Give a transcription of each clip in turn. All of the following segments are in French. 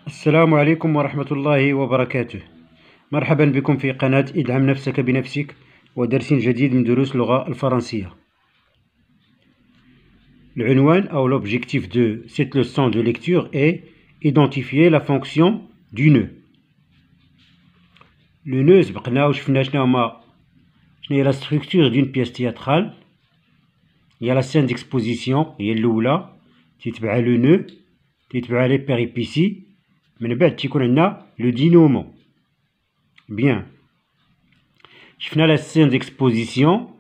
السلام عليكم ورحمة الله وبركاته. مرحبا بكم في قناة ادعم نفسك بنفسك ودرس جديد من دروس اللغة الفرنسية. العنوان أو l'objectif de cette leçon de lecture est identifier la fonction du nœud. Le nœud سبقنا وشفنا شنو هي la structure d'une pièce théâtrale. Il y a la scène d'exposition هي الأولى، تتبع le nœud، تتبع les péripéties، من بعد تيكون عندنا لو دينومون. بيان، شفنا لا سين ديكسبوزيسيون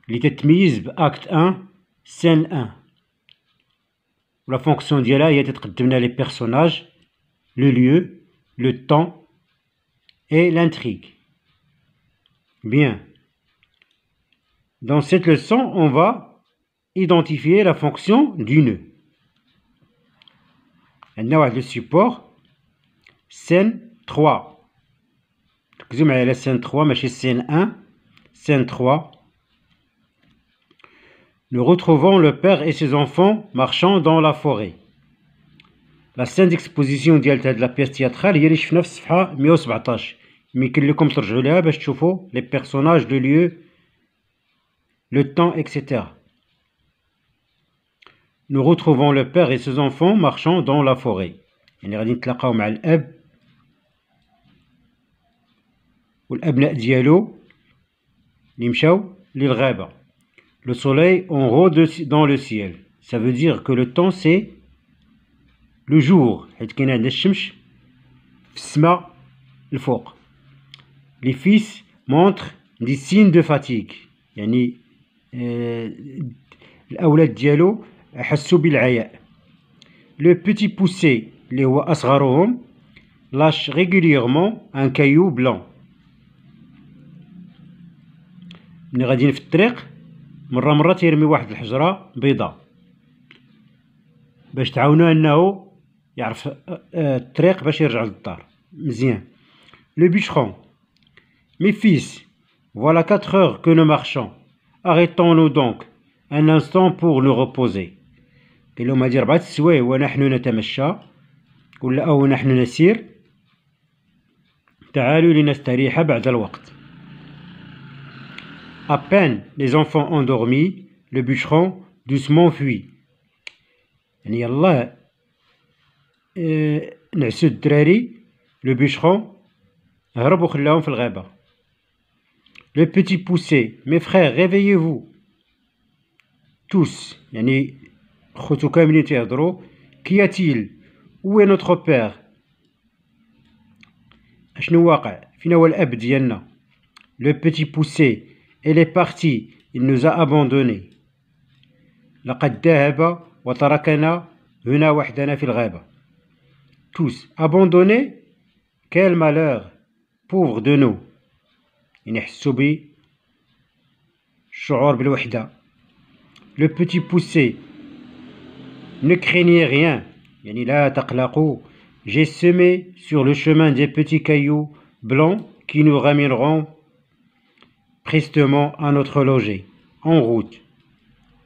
اللي تتميز باكت 1 سين 1، ولا فونكسيون ديالها هي تتقدم لنا لي بيرسوناج، لو ليو، لو طون et l'intrigue. Bien. Dans cette leçon, on va identifier la fonction du nœud. عندنا واحد لو سيبور scène 3. ركزوا معايا على scène 3 ماشي scène 1. Scène 3. Nous retrouvons le père et ses enfants marchant dans la forêt. La scène d'exposition ديال هاد لا بيس تياترال هي اللي شفنا في الصفحة 117. يمكن لكم ترجعوا لها باش تشوفوا لي بيرسوناج، لو ليو، لو طون etc. Nous retrouvons le père et ses enfants marchant dans la forêt. يعني غادي نتلاقاو مع الأب والأبناء ديالو اللي مشاو للغابة. Le soleil en haut dans le ciel. Ça veut dire que le temps c'est le jour. حيت كاين عندنا الشمس في السماء الفوق. Les fils montrent des signes de fatigue. يعني الأولاد ديالو حسوا بالعياء. Le petit poussé اللي هو أصغرهم lâche régulièrement un caillou blanc. ملي غاديين في الطريق مرة تيرمي واحد الحجرة بيضاء باش تعاونوه أنه يعرف الطريق باش يرجع للدار مزيان. Le bûcheron. Mes fils, voilà 4 heures que nous marchons. Arrêtons-nous donc un instant pour nous reposer. قال لهم هادي 4 سوايع ونحن نتمشى ولا أو نحن نسير. تعالوا لنستريح بعد الوقت. À peine les enfants endormis, le bûcheron doucement fuit. يعني يلاه نعسو الدراري، le bûcheron هرب وخلاهم في الغابة. Le petit poussé, mes frères, réveillez-vous. Tous, يعني خوتو كاملين تيهضروا. Qu'y a-t-il? Où est notre père? أشنو واقع؟ فين هو الأب ديالنا؟ Le petit poussé, il est parti, il nous a abandonnés. لقد ذهب وتركنا هنا وحدنا في الغابة. Tous, abandonnés? Quel malheur! Pauvre de nous. يعني حسوا بالشعور بالوحدة. Le petit poussé, ne craignez rien. يعني لا تقلقوا. J'ai semé sur le chemin des petits cailloux blancs qui nous ramèneront prestement à notre logis. En route.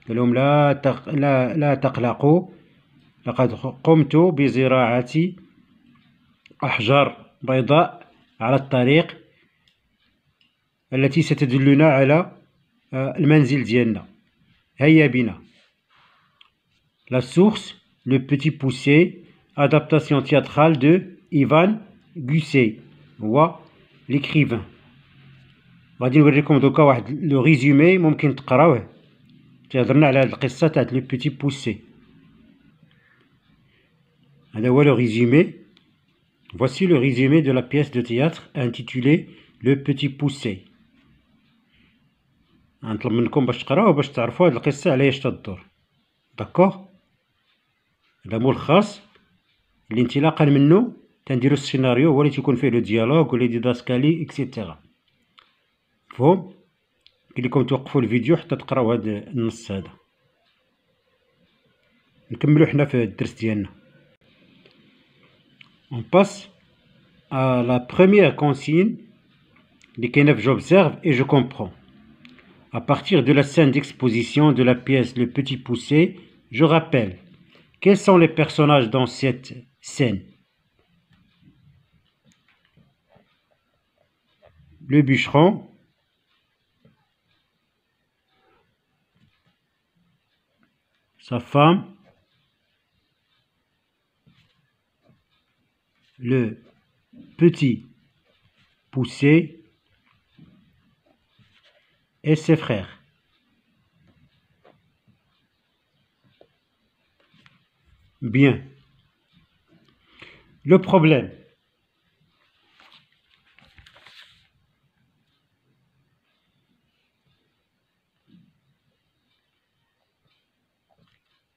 قال لهم لا تقلقوا، لقد قمت بزراعة أحجار بيضاء على الطريق التي ستدلنا على المنزل ديالنا. هيا بنا. La source, le petit poussé, adaptation théâtrale de Ivan Gusset هو l'écrivain. غادي نوريكم دوكا واحد لو ريزومي ممكن تقراوه، تهضرنا على هاد القصة تاع لو بيتي بوسي. هذا هو لو ريزومي. Voici le résumé de la pièce de théâtre intitulée Le Petit Poussé. نطلب منكم باش تقراوه باش تعرفوا هاد القصة على اش تدور. داكوغ، هذا ملخص اللي انطلاقا منه تنديرو السيناريو هو اللي تيكون فيه لو ديالوغ ولي ديداسكالي اكسيتيرا. مفهوم؟ قلت لكم توقفوا الفيديو حتى تقراو هذا النص هذا. نكملو حنا في الدرس ديالنا. On passe à la première consigne اللي كاينه في j'observe et je comprends. À partir de la scène d'exposition de la pièce Le Petit Poussé, je rappelle quels sont les personnages dans cette scène. le bûcheron, sa femme, le petit poussé et ses frères. Bien. Le problème.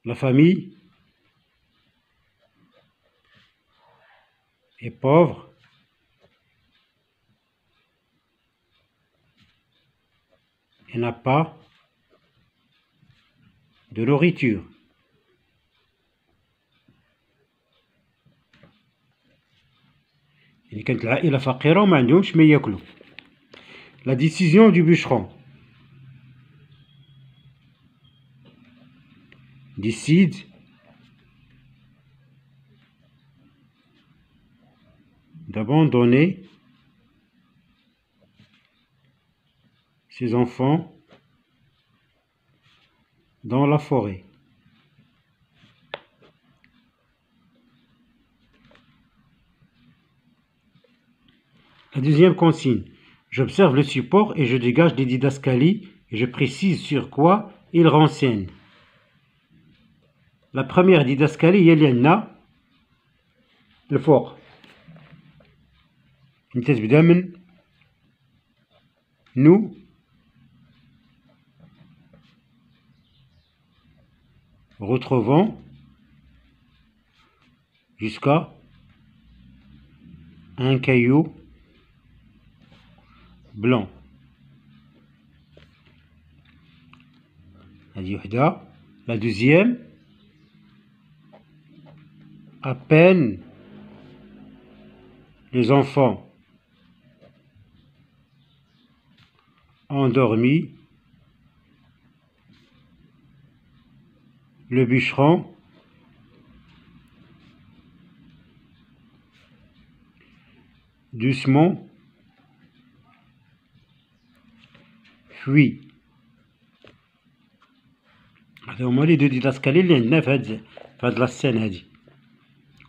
La famille est pauvre et n'a pas de nourriture. يعني كانت العائلة فقيرة وما عندهمش ما ياكلوا. La décision du bûcheron décide d'abandonner ses enfants dans la forêt. La deuxième consigne. J'observe le support et je dégage des didascalies et je précise sur quoi il renseigne. La première didascalie هي اللي عندنا الفوق. انت تبدا من nous retrouvons jusqu'à un caillou blanc. هذه وحدة. La deuxième, à peine les enfants endormis, le bûcheron doucement fuit. هذا هما لي دو ديداسكالي اللي عندنا في هاد لا سين هادي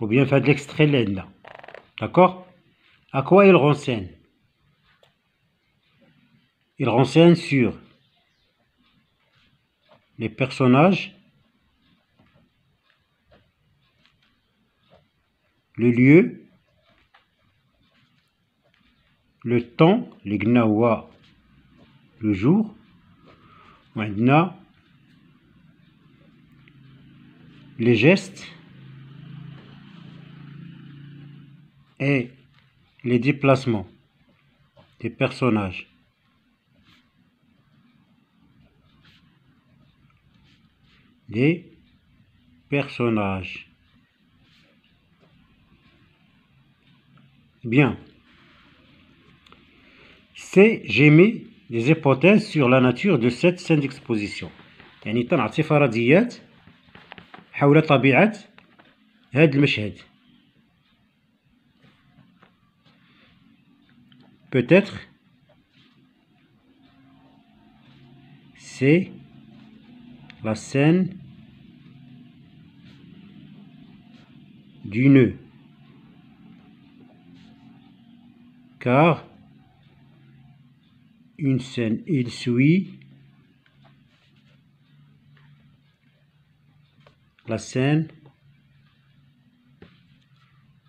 ou bien في هاد l'extrait اللي عندنا. D'accord? À quoi il renseigne? Il renseigne sur les personnages, le lieu, le temps, اللي قلنا هو le jour, وعندنا les gestes et les déplacements des personnages. Des personnages. Bien. C'est j'émets des hypothèses sur la nature de cette scène d'exposition. يعني تنعطي فرضيات حول طبيعة هذا المشهد. Peut-être c'est la scène du nœud, car une scène il suit la scène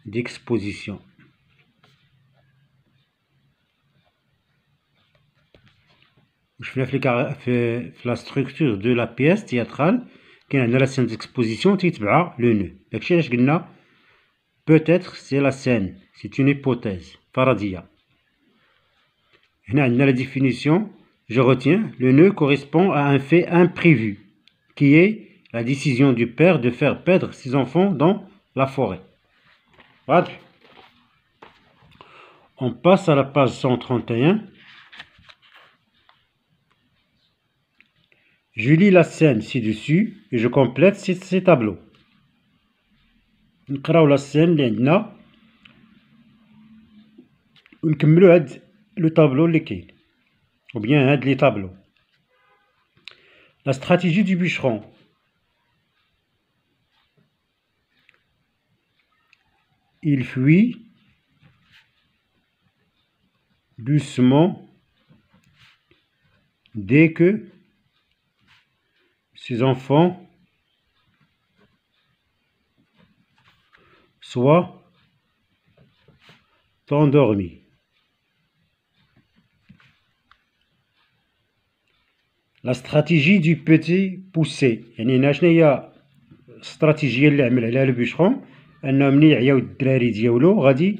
d'exposition. في la structure de la pièce théâtrale كاين عندنا la scène d'exposition تيتبعها le nœud. داكشي علاش قلنا peut-être c'est la scène, c'est une hypothèse فرضية. هنا عندنا la définition, je retiens, le nœud correspond à un fait imprévu qui est la décision du père de faire perdre ses enfants dans la forêt. واضح. On passe à la page 131. Je lis la scène ci-dessus et je complète ces tableaux. نقراو لا scène اللي عندنا ونكملو هاد le tableau اللي كاين ou bien هاد les tableaux. La stratégie du bûcheron. Il fuit doucement dès que ses enfants soient endormis. La stratégie du petit poussé. يعني هنا شنو هي الاستراتيجيه اللي عمل عليها البوشرون؟ انه ملي يعياو الدراري ديالو غادي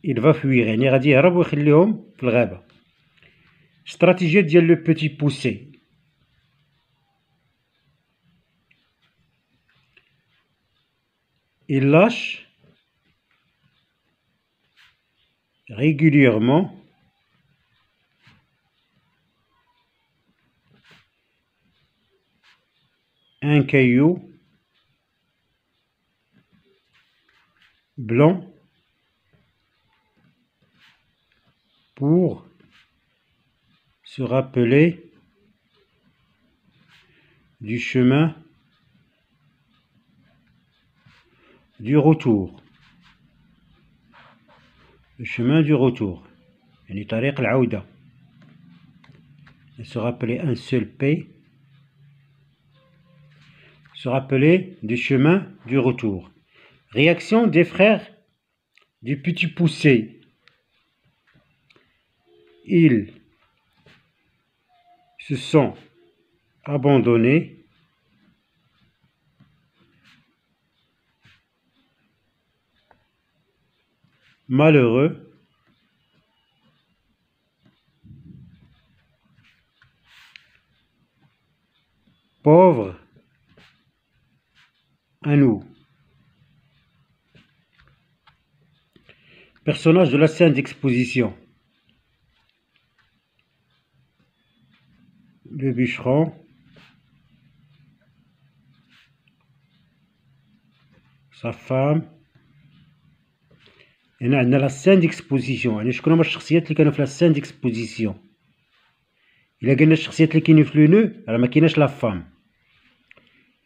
il va fuir، يعني غادي يهرب ويخليهم في الغابه. استراتيجيه ديال لو بيتي بوسي. il lâche régulièrement un caillou blanc pour se rappeler du chemin du retour. Le chemin du retour. يعني طريق العودة. Se rappeler un seul P. Se rappeler du chemin du retour. Réaction des frères du petit poussé. Ils se sont abandonnés malheureux pauvres à nous. Personnage de la scène d'exposition. Le bûcheron, sa femme. هنا عندنا لا سين ديكسبوزيسيون، يعني شكون هما الشخصيات اللي كانوا في لا سين ديكسبوزيسيون. الا قلنا الشخصيات اللي كاينين في لو نو راه ما كايناش لا فام.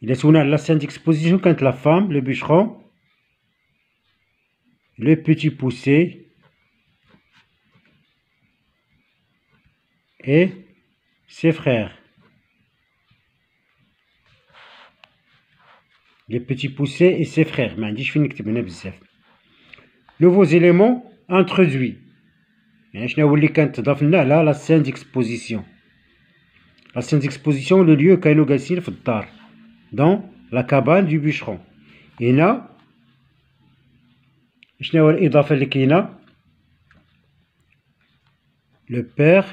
الا سولنا على لا سين ديكسبوزيسيون كانت لا فام، لو بûcheron، لو بيتي بوسي et ses frères. Les petits poussés et ses frères. ما عنديش فين نكتب هنا بزاف. Nouveaux éléments introduits. يعني شنو هو اللي كانت تضاف لنا على لا سين ديكسبوزيسيون. لا سين ديكسبوزيسيون لو ليو كانوا جالسين في الدار دون لا كابان دو بûcheron. هنا شنو هو الإضافة اللي كاينة؟ Le père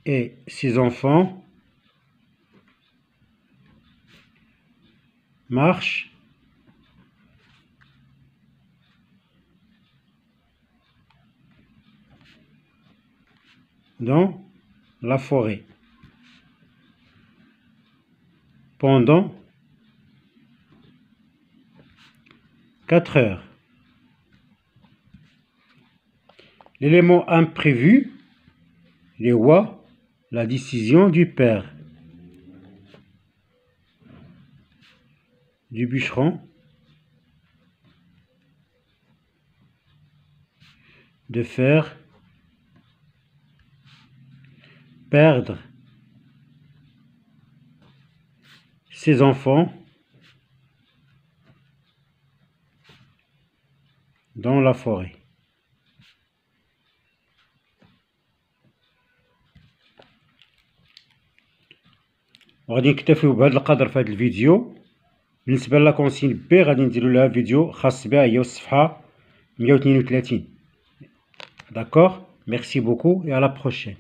et ses enfants marchent dans la forêt pendant 4 heures. L'élément imprévu, les rois, la décision du père, du bûcheron, de faire perdre ses enfants dans la forêt. وغادي نكتفيو بهذا القدر في هذا الفيديو. بالنسبه لا كونسين بي غادي نديرو لها فيديو خاص بها هي والصفحه 132. D'accord? Merci beaucoup et à la prochaine.